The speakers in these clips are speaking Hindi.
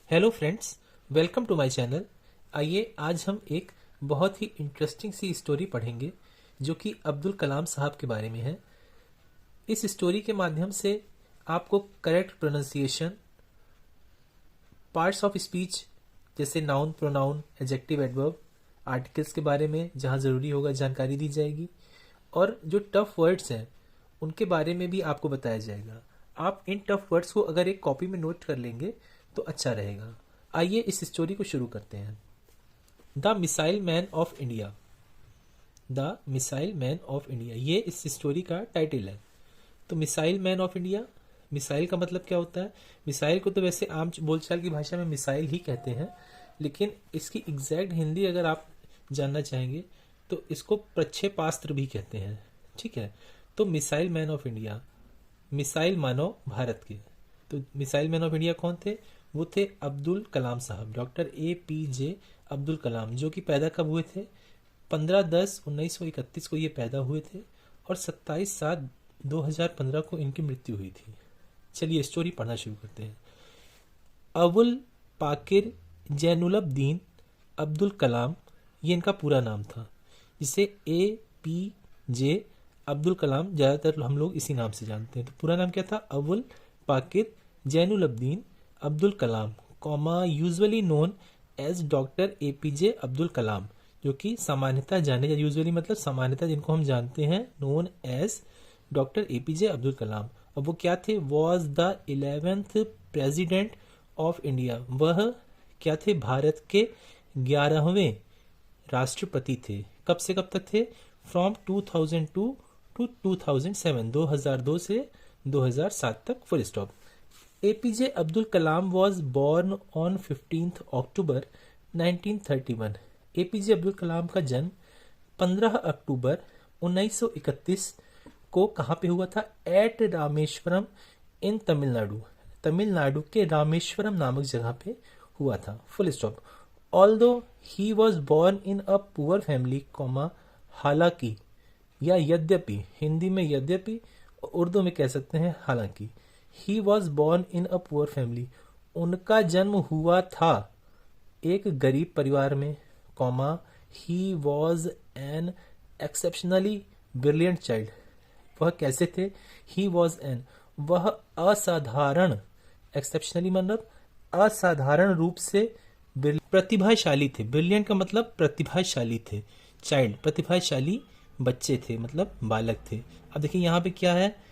Hello friends, welcome to my channel. आइए आज हम एक बहुत ही इंटरेस्टिंग सी स्टोरी पढ़ेंगे जो कि अब्दुल कलाम साहब के बारे में है। इस स्टोरी के माध्यम से आपको correct pronunciation, parts of speech जैसे noun, pronoun, adjective, adverb, articles के बारे में जहाँ ज़रूरी होगा जानकारी दी जाएगी और जो टफ वर्ड्स हैं उनके बारे में भी आपको बताया जाएगा। आप इन टफ वर्ड्स को अगर एक कॉपी में नोट कर लेंगे तो अच्छा रहेगा। आइए इस स्टोरी को शुरू करते हैं। The missile man of India. The missile man of India, ये इस स्टोरी का टाइटल है। तो missile man of India, missile का मतलब क्या होता है? मिसाइल को तो वैसे आम बोलचाल की भाषा में मिसाइल ही कहते हैं, लेकिन इसकी एग्जैक्ट हिंदी अगर आप जानना चाहेंगे तो इसको प्रक्षेपास्त्र भी कहते हैं। ठीक है, तो missile man of India, missile मानो भारत के। तो मिसाइल मैन ऑफ इंडिया कौन थे? वो थे अब्दुल कलाम साहब, डॉक्टर APJ अब्दुल कलाम, जो कि पैदा कब हुए थे? 15/10/1931 को ये पैदा हुए थे और 27/7/2015 को इनकी मृत्यु हुई थी। चलिए स्टोरी पढ़ना शुरू करते हैं। अबुल पाकिर जैनुलब्दीन अब्दुल कलाम, ये इनका पूरा नाम था, जिसे APJ अब्दुल कलाम ज़्यादातर हम लोग इसी नाम से जानते हैं। तो पूरा नाम क्या था? Abul Pakir Jainulabdeen Abdul Kalam, comma usually known as doctor APJ Abdul Kalam, जो कि सामान्यतः जाने, यूजुअली मतलब सामान्यतः जिनको हम जानते हैं, known as doctor APJ Abdul Kalam. अब वो क्या थे? Was the 11th president of India, वह क्या थे? भारत के 11वें राष्ट्रपति थे। कब से कब तक थे? फ्रॉम 2002 टू 2007, 2002 से 2007 तक, full stop. APJ Abdul Kalam was born on 15th October 1931। APJ Abdul Kalam का जन्म 15 अक्टूबर 1931 को कहाँ पे हुआ था? एट रामेश्वरम इन तमिलनाडु, तमिलनाडु के रामेश्वरम नामक जगह पे हुआ था, full stop. Although he was born in a poor family, comma हालांकि, या यद्यपि, हिंदी में यद्यपि, उर्दू में कह सकते हैं हालांकि। He was born in a poor family, उनका जन्म हुआ था एक गरीब परिवार में, comma he was an exceptionally brilliant child, वह कैसे थे? ही वॉज एन, वह असाधारण, एक्सेप्शनली मतलब असाधारण रूप से प्रतिभाशाली थे। ब्रिलियंट का मतलब प्रतिभाशाली थे, चाइल्ड प्रतिभाशाली बच्चे थे, मतलब बालक थे। अब देखिए यहाँ पे क्या है,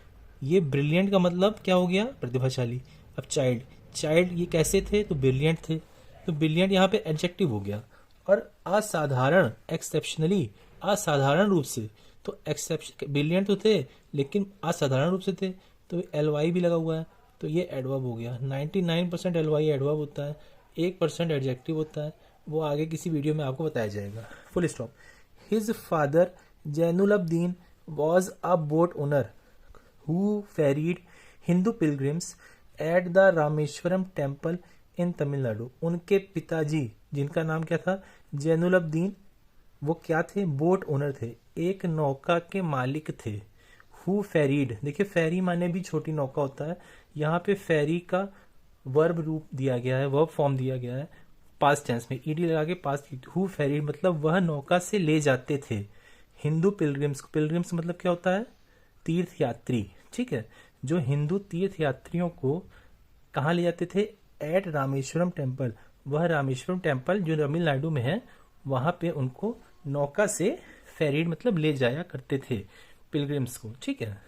ये ब्रिलियंट का मतलब क्या हो गया? प्रतिभाशाली। अब चाइल्ड, चाइल्ड ये कैसे थे? तो ब्रिलियंट थे, तो ब्रिलियंट यहाँ पे एडजेक्टिव हो गया। और असाधारण, एक्सेप्शनली, असाधारण रूप से, तो एक्सेप्शन, ब्रिलियंट तो थे लेकिन असाधारण रूप से थे, तो LY भी लगा हुआ है, तो ये एडवर्ब हो गया। 99% LY एडवर्ब होता है, 1% एडजेक्टिव होता है, वो आगे किसी वीडियो में आपको बताया जाएगा, full stop. His father Jainulabdeen was a boat owner who ferried Hindu pilgrims at the Rameswaram temple in Tamil Nadu. उनके पिताजी, जिनका नाम क्या था? जैनुलब्दीन, वो क्या थे? बोट ओनर थे, एक नौका के मालिक थे। हु फेरीड, देखिए फेरी माने भी छोटी नौका होता है, यहाँ पे फेरी का वर्ब रूप दिया गया है, वर्ब फॉर्म दिया गया है पास्ट टेंस में, ईडी लगा के पास्ट। हु फेरीड मतलब वह नौका से ले जाते थे हिंदू पिलग्रिम्स। पिलग्रिम्स मतलब क्या होता है? तीर्थ यात्री। ठीक है, जो हिंदू तीर्थ यात्रियों को कहाँ ले जाते थे? एट रामेश्वरम टेम्पल, वह रामेश्वरम टेम्पल जो तमिलनाडु में है, वहां पे उनको नौका से फेरीड मतलब ले जाया करते थे पिलग्रिम्स को। ठीक है,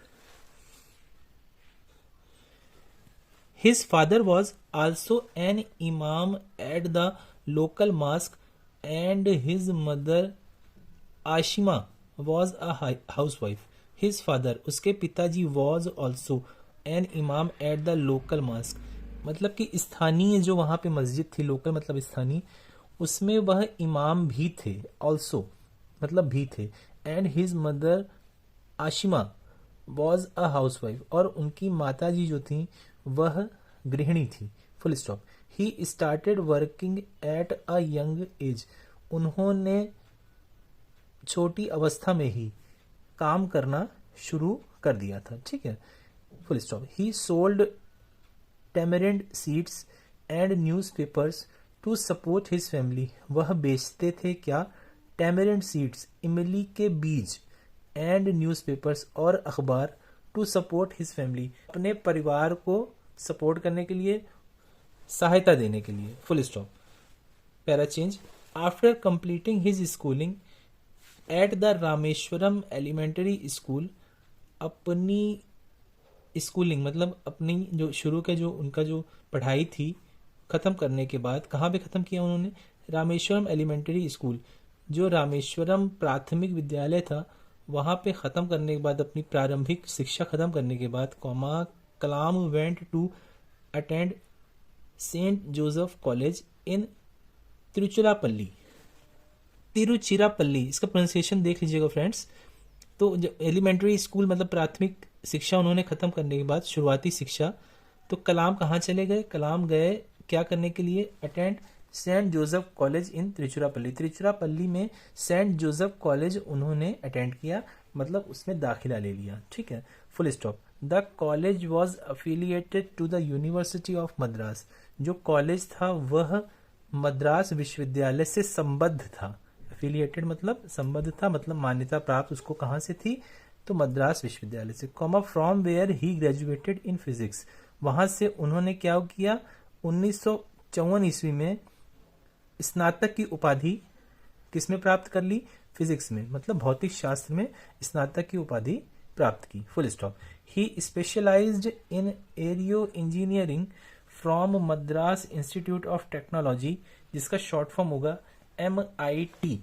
his father was also an imam at the local mosque and his mother Ashiamma was a housewife. His father, उसके पिताजी, was also an imam at the local mosque, मतलब कि स्थानीय जो वहाँ पे मस्जिद थी, लोकल मतलब स्थानीय, उसमें वह इमाम भी थे, ऑल्सो मतलब भी थे। And his mother Ashiamma was a housewife, और उनकी माता जी जो थी वह गृहिणी थी, full stop. He started working at a young age, उन्होंने छोटी अवस्था में ही काम करना शुरू कर दिया था। ठीक है, full stop. He sold tamarind seeds and newspapers to support his family. वह बेचते थे क्या? टैमरिंड सीड्स, इमली के बीज, एंड न्यूज़पेपर्स और अखबार, टू सपोर्ट हिज फैमिली, अपने परिवार को सपोर्ट करने के लिए, सहायता देने के लिए। Full stop. Para change. After completing his schooling at the Rameswaram elementary school, अपनी स्कूलिंग मतलब अपनी जो शुरू के जो उनका जो पढ़ाई थी खत्म करने के बाद कहाँ पे खत्म किया उन्होंने? रामेश्वरम एलिमेंट्री स्कूल, जो रामेश्वरम प्राथमिक विद्यालय था वहाँ पे ख़त्म करने के बाद, अपनी प्रारंभिक शिक्षा ख़त्म करने के बाद, Kalam went to attend Saint Joseph college in Tiruchirappalli. इसका प्रोनाउंसिएशन देख लीजिएगा फ्रेंड्स। तो एलिमेंट्री स्कूल मतलब प्राथमिक शिक्षा उन्होंने ख़त्म करने के बाद शुरुआती शिक्षा, तो कलाम कहाँ चले गए? कलाम गए क्या करने के लिए? Attend Saint Joseph college in Tiruchirappalli. Tiruchirappalli में सेंट जोसेफ कॉलेज उन्होंने अटेंड किया, मतलब उसमें दाखिला ले लिया। ठीक है, full stop. The college was affiliated to the university of Madras. जो कॉलेज था वह मद्रास विश्वविद्यालय से संबद्ध था। अफिलिएटेड मतलब संबद्ध था, मतलब मान्यता प्राप्त उसको कहाँ से थी? तो मद्रास विश्वविद्यालय से। From where he graduated in physics. वहां से उन्होंने क्या किया? 1954 ईस्वी में स्नातक की उपाधि किसमें प्राप्त कर ली? फिजिक्स में, मतलब भौतिक शास्त्र में स्नातक की उपाधि प्राप्त की। Full stop. He specialised in aero engineering from Madras Institute of Technology, जिसका शॉर्ट फॉर्म होगा MIT।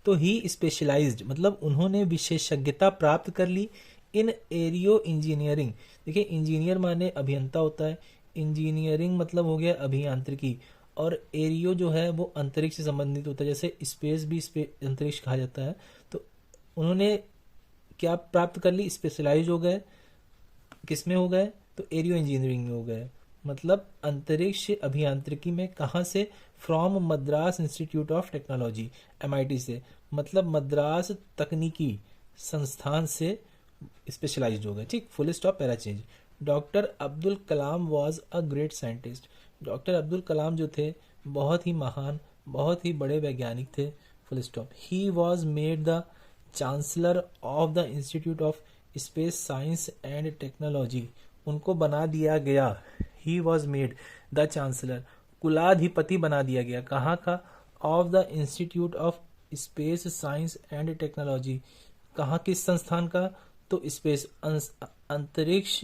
तो ही स्पेशलाइज्ड मतलब उन्होंने विशेषज्ञता प्राप्त कर ली इन एरियो इंजीनियरिंग। देखिए, इंजीनियर माने अभियंता होता है, इंजीनियरिंग मतलब हो गया अभियांत्रिकी, और एरियो जो है वो अंतरिक्ष से संबंधित होता है, जैसे स्पेस भी अंतरिक्ष कहा जाता है। तो उन्होंने क्या प्राप्त कर ली? स्पेशलाइज हो गए, किसमें हो गए? तो एरियो इंजीनियरिंग में हो गए, मतलब अंतरिक्ष अभियांत्रिकी में। कहाँ से? From Madras Institute of technology, MIT से, मतलब मद्रास तकनीकी संस्थान से स्पेशलाइज्ड हो गए। ठीक, full stop, para change. Doctor Abdul Kalam was a great scientist. Doctor Abdul Kalam जो थे बहुत ही महान, बहुत ही बड़े वैज्ञानिक थे। Full stop. He was made the chancellor of the institute of space science and technology. उनको बना दिया गया, he was made the chancellor, कुलाधिपति बना दिया गया। कहाँ का? Of the institute of space science and technology. कहाँ किस संस्थान का? तो स्पेस अंतरिक्ष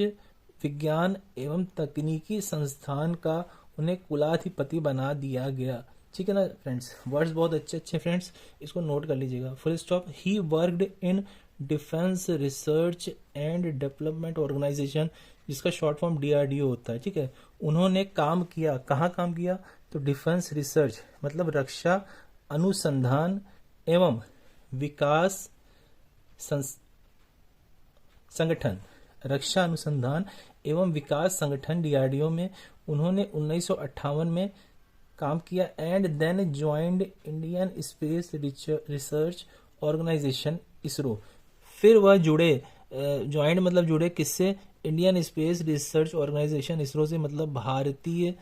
विज्ञान एवं तकनीकी संस्थान का उन्हें कुलाधिपति बना दिया गया। ठीक है ना फ्रेंड्स, वर्ड्स बहुत अच्छे अच्छे फ्रेंड्स, इसको नोट कर लीजिएगा। Full stop. He worked in defence research and development organisation, जिसका शॉर्ट फॉर्म DRDO होता है। ठीक है, उन्होंने काम किया, कहाँ काम किया? तो डिफेंस रिसर्च मतलब रक्षा अनुसंधान एवं विकास संगठन, रक्षा अनुसंधान एवं विकास संगठन DRDO में उन्होंने 1958 में काम किया। And then joined Indian space research organisation, ISRO। फिर वह जुड़े, ज्वाइंट मतलब जुड़े किससे? Indian space research organisation, ISRO से, मतलब भारतीय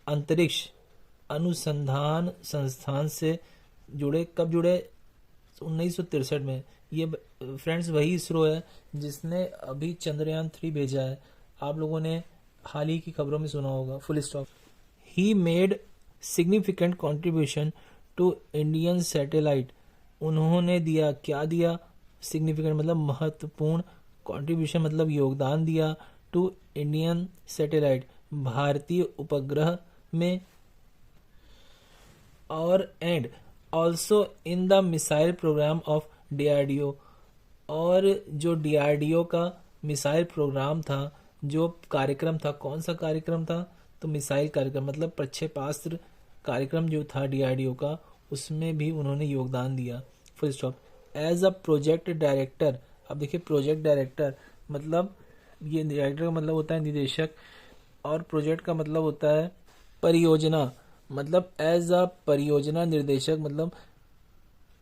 अंतरिक्ष अनुसंधान संस्थान से जुड़े। कब जुड़े? 1963 में। ये फ्रेंड्स वही ISRO है जिसने अभी चंद्रयान 3 भेजा है, आप लोगों ने हाल ही की खबरों में सुना होगा। Full stop. He made significant contribution to Indian satellite. उन्होंने दिया, क्या दिया? सिग्निफिकेंट मतलब महत्वपूर्ण, कॉन्ट्रीब्यूशन मतलब योगदान दिया, टू इंडियन सैटेलाइट भारतीय उपग्रह में, और and also in the missile programme of DRDO। और जो DRDO का मिसाइल प्रोग्राम था, जो कार्यक्रम था, कौन सा कार्यक्रम था? तो मिसाइल कार्यक्रम मतलब प्रक्षेपास्त्र कार्यक्रम जो था DRDO का, उसमें भी उन्होंने योगदान दिया। Full stop. As a project director, अब देखिए प्रोजेक्ट डायरेक्टर मतलब, ये डायरेक्टर का मतलब होता है निदेशक, और प्रोजेक्ट का मतलब होता है परियोजना, मतलब एज अ परियोजना निर्देशक, मतलब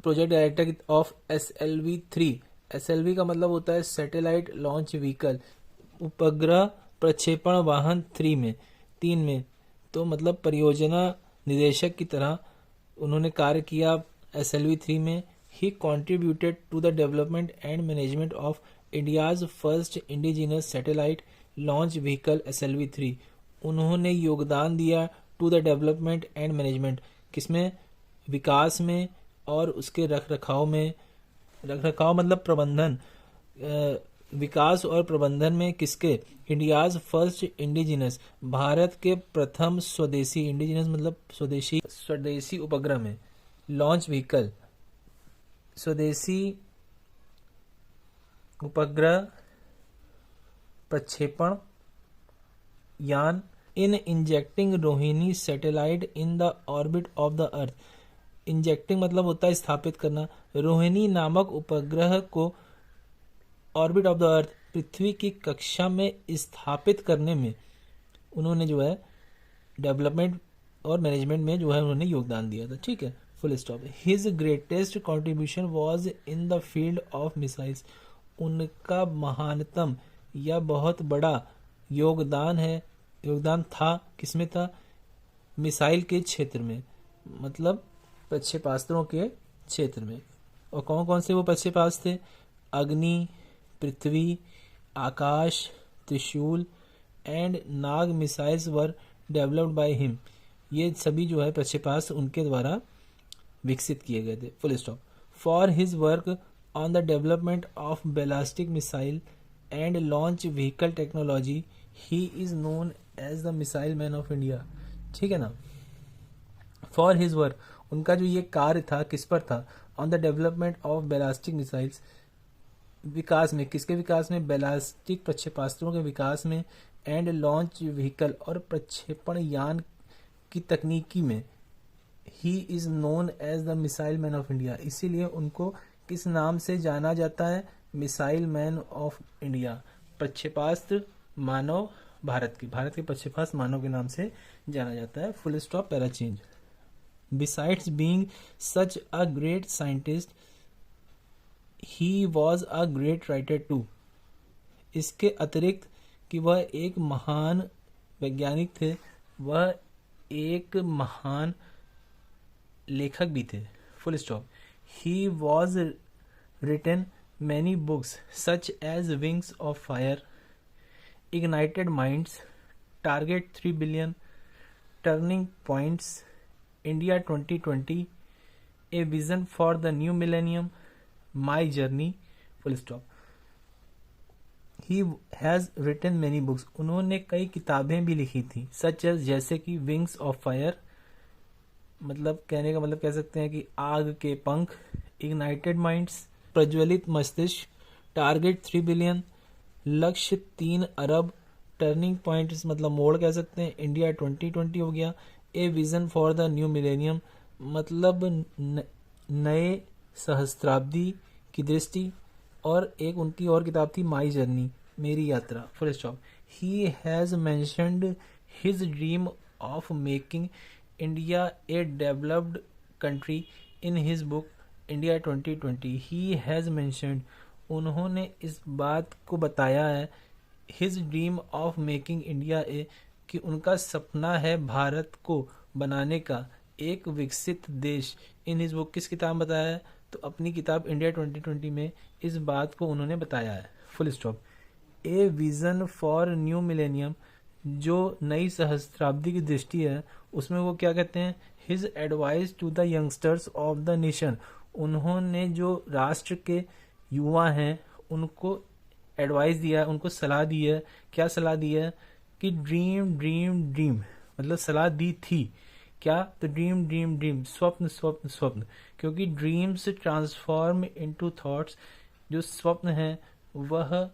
project director of SLV-3। SLV का मतलब होता है सैटेलाइट लॉन्च व्हीकल, उपग्रह प्रक्षेपण वाहन 3 में। 2003 में, तो मतलब परियोजना निदेशक की तरह उन्होंने कार्य किया SLV-3 में। He contributed to the development and management of India's first indigenous satellite launch vehicle SLV-3। उन्होंने योगदान दिया to the development and management, किसमें? विकास में और उसके रख रखाव में। रख रखाव मतलब प्रबंधन, विकास और प्रबंधन में किसके? इंडियाज फर्स्ट इंडिजिनस, भारत के प्रथम स्वदेशी, इंडिजिनस मतलब स्वदेशी, स्वदेशी उपग्रह में। लॉन्च व्हीकल, स्वदेशी उपग्रह प्रक्षेपण यान। In injecting Rohini satellite in the orbit of the earth. Injecting मतलब होता है स्थापित करना। रोहिणी नामक उपग्रह को ऑर्बिट ऑफ द अर्थ, पृथ्वी की कक्षा में स्थापित करने में उन्होंने जो है डेवलपमेंट और मैनेजमेंट में जो है उन्होंने योगदान दिया था। ठीक है, full stop. His greatest contribution was in the field of missiles. उनका महानतम या बहुत बड़ा योगदान था, किसमें था? मिसाइल के क्षेत्र में, मतलब प्रक्षेपास्त्रों के क्षेत्र में। और कौन कौन से वो प्रक्षेपास्त्र थे? अग्नि, पृथ्वी, आकाश, त्रिशूल and Nag missiles were developed by him. ये सभी जो है प्रक्षेपास्त्र उनके द्वारा विकसित किए गए थे। Full stop. For his work on the development of ballistic missile and launch vehicle technology he is known as the missile man of India. ठीक है ना। फॉर हिज वर्क, उनका जो ये कार्य था किस पर था? On the development of ballistic missiles, विकास में, किसके विकास में? बैलिस्टिक प्रक्षेपास्त्रों के विकास में। एंड लॉन्च व्हीकल, और प्रक्षेपण यान की तकनीकी में। He is known as the missile man of India, इसीलिए उनको किस नाम से जाना जाता है? मिसाइल मैन ऑफ इंडिया, प्रक्षेपास्त्र मानव भारत के प्रक्षेपास्त्र मानव के नाम से जाना जाता है। Full stop, para change. Besides being such a great scientist, he was a great writer too. इसके अतिरिक्त कि वह एक महान वैज्ञानिक थे, वह एक महान लेखक भी थे। Full stop. He was written many books such as Wings of Fire, Ignited Minds, Target 3 Billion, Turning Points, India 2020, A Vision for the New Millennium, My Journey. Full stop. He has written many books. उन्होंने कई किताबें भी लिखी थी, such as जैसे कि Wings of Fire, मतलब कहने का मतलब कह सकते हैं कि आग के पंख। Ignited Minds, प्रज्वलित मस्तिष्क। Target 3 Billion, लक्ष्य 3 अरब। Turning Points मतलब मोड़ कह सकते हैं। India 2020 हो गया। A vision for the new millennium, मतलब नए सहस्त्राब्दी की दृष्टि। और एक उनकी और किताब थी माई जर्नी, मेरी यात्रा। Full stop. He has mentioned his dream of making India a developed country in his book India 2020। He has mentioned, उन्होंने इस बात को बताया है, his dream of making India a, कि उनका सपना है भारत को बनाने का एक विकसित देश। इन हिज बुक, किस किताब में बताया है? तो अपनी किताब इंडिया 2020 में इस बात को उन्होंने बताया है। Full stop. A vision for new millennium, जो नई सहस्त्राब्दी की दृष्टि है, उसमें वो क्या कहते हैं? His advice to the youngsters of the nation, उन्होंने जो राष्ट्र के युवा हैं उनको एडवाइस दिया है, उनको सलाह दी है। क्या सलाह दी है? कि ड्रीम ड्रीम ड्रीम, मतलब सलाह दी थी क्या? तो ड्रीम ड्रीम ड्रीम, स्वप्न स्वप्न स्वप्न, क्योंकि ड्रीम्स ट्रांसफॉर्म इनटू थॉट्स, जो स्वप्न हैं वह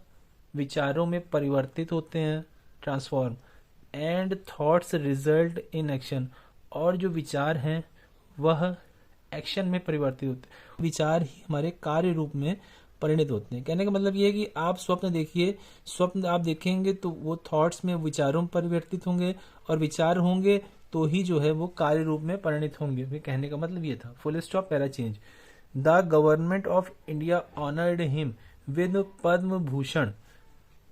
विचारों में परिवर्तित होते हैं, transform. And thoughts result in action, और जो विचार हैं वह एक्शन में परिवर्तित होते हैं, विचार ही हमारे कार्य रूप में परिणत होते हैं। कहने का मतलब ये है कि आप स्वप्न देखिए, स्वप्न आप देखेंगे तो वो थॉट्स में, विचारों में परिवर्तित होंगे, और विचार होंगे तो ही जो है वो कार्य रूप में परिणत होंगे। फिर कहने का मतलब ये था। Full stop, para change. The government of India honoured him with Padma Bhushan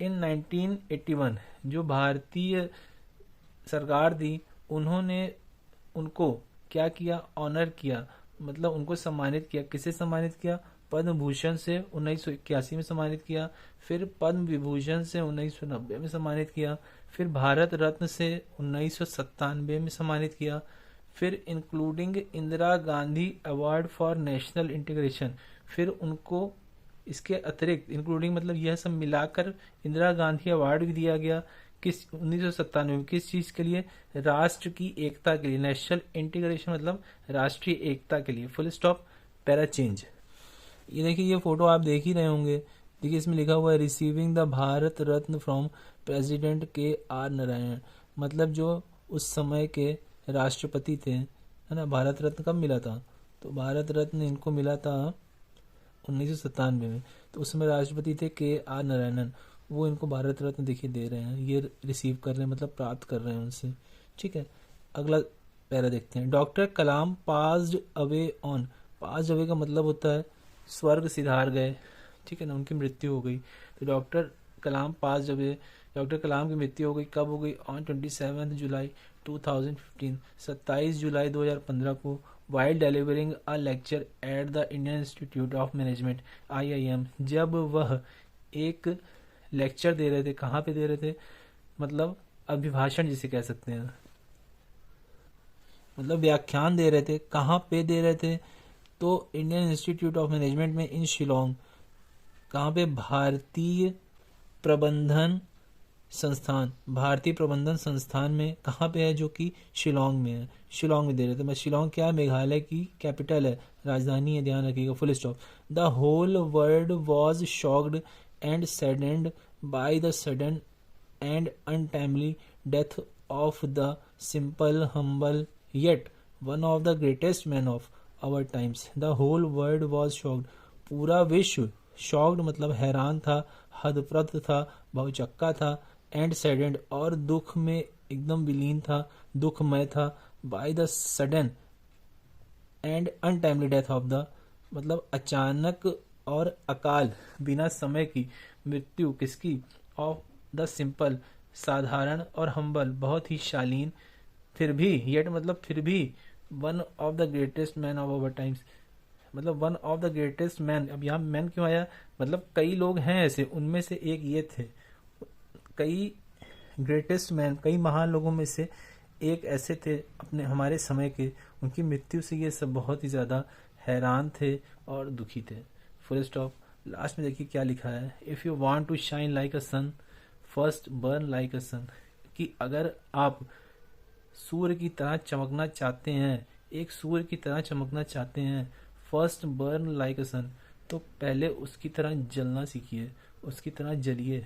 in 1981, जो भारतीय सरकार दी, उन्होंने उनको क्या किया, ऑनर किया, मतलब उनको सम्मानित किया। किसे सम्मानित किया? पद्म भूषण से 1981 में सम्मानित किया, फिर पद्म विभूषण से 1990 में सम्मानित किया, फिर भारत रत्न से 1997 में सम्मानित किया, फिर including Indira Gandhi award for national integration, फिर उनको इसके अतिरिक्त इंक्लूडिंग मतलब यह सब मिलाकर इंदिरा गांधी अवार्ड भी दिया गया। किस 1997 में किस चीज के लिए? राष्ट्र की एकता के लिए, नेशनल इंटीग्रेशन मतलब राष्ट्रीय एकता के लिए। Full stop, para change. ये देखिए, ये फोटो आप देख ही रहे होंगे। देखिए इसमें लिखा हुआ है receiving the Bharat Ratna from president KR Narayan, मतलब जो उस समय के राष्ट्रपति थे, है ना। भारत रत्न कब मिला था? तो भारत रत्न इनको मिला था 1997 में। तो उस समय राष्ट्रपति थे KR नारायणन, वो इनको भारत रत्न देखिए दे रहे हैं, ये रिसीव कर रहे हैं, मतलब प्राप्त कर रहे हैं उनसे। ठीक है, अगला पैरा देखते हैं। Doctor Kalam passed away on, passed away का मतलब होता है स्वर्ग सिधार गए, ठीक है ना, उनकी मृत्यु हो गई। तो डॉक्टर कलाम पास्ड अवे, डॉक्टर कलाम की मृत्यु हो गई। कब हो गई? ऑन 27 जुलाई 2015, 27 जुलाई 2015 को, while delivering a lecture at the Indian institute of management IIM, जब वह एक लेक्चर दे रहे थे। कहाँ पे दे रहे थे? मतलब अभिभाषण जिसे कह सकते हैं, मतलब व्याख्यान दे रहे थे। कहाँ पे दे रहे थे? तो इंडियन इंस्टीट्यूट ऑफ मैनेजमेंट में इन शिलोंग। कहाँ पे? भारतीय प्रबंधन संस्थान, भारतीय प्रबंधन संस्थान में। कहाँ पे है? जो कि शिलोंग में है, शिलोंग में दे रहे थे। मैं शिलोंग क्या है? मेघालय की कैपिटल है, राजधानी है, ध्यान रखिएगा। Full stop. The whole world was shocked and saddened by the sudden and untimely death of the simple humble yet one of the greatest man of our times. The whole world was shocked, पूरा विश्व, शॉक्ड मतलब हैरान था, हतप्रभ था, बहुचक्का था, एंड सैडेंड और दुख में एकदम विलीन था, दुखमय था, bye the sudden and untimely death of the, मतलब अचानक और अकाल, बिना समय की मृत्यु किसकी? ऑफ द सिंपल, साधारण, और हम्बल, बहुत ही शालीन, फिर भी, येट मतलब फिर भी, one of the greatest man of our times, मतलब one of the greatest man. अब यहाँ मैन क्यों आया? मतलब कई लोग हैं ऐसे, उनमें से एक ये थे। कई ग्रेटेस्ट मैन, कई महान लोगों में से एक ऐसे थे अपने हमारे समय के, उनकी मृत्यु से ये सब बहुत ही ज़्यादा हैरान थे और दुखी थे। Full stop. लास्ट में देखिए क्या लिखा है, if you want to shine like a sun first burn like a sun, कि अगर आप सूर्य की तरह चमकना चाहते हैं, एक सूर्य की तरह चमकना चाहते हैं, फर्स्ट बर्न लाइक अ सन, तो पहले उसकी तरह जलना सीखिए, उसकी तरह जलिए।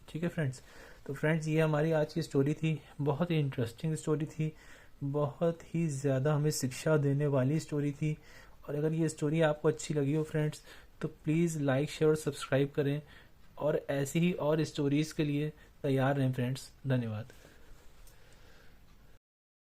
ठीक है फ्रेंड्स। तो फ्रेंड्स, ये हमारी आज की स्टोरी थी, बहुत ही इंटरेस्टिंग स्टोरी थी, बहुत ही ज़्यादा हमें शिक्षा देने वाली स्टोरी थी। और अगर ये स्टोरी आपको अच्छी लगी हो फ्रेंड्स, तो प्लीज़ लाइक, शेयर और सब्सक्राइब करें, और ऐसी ही और स्टोरीज़ के लिए तैयार रहें फ्रेंड्स। धन्यवाद।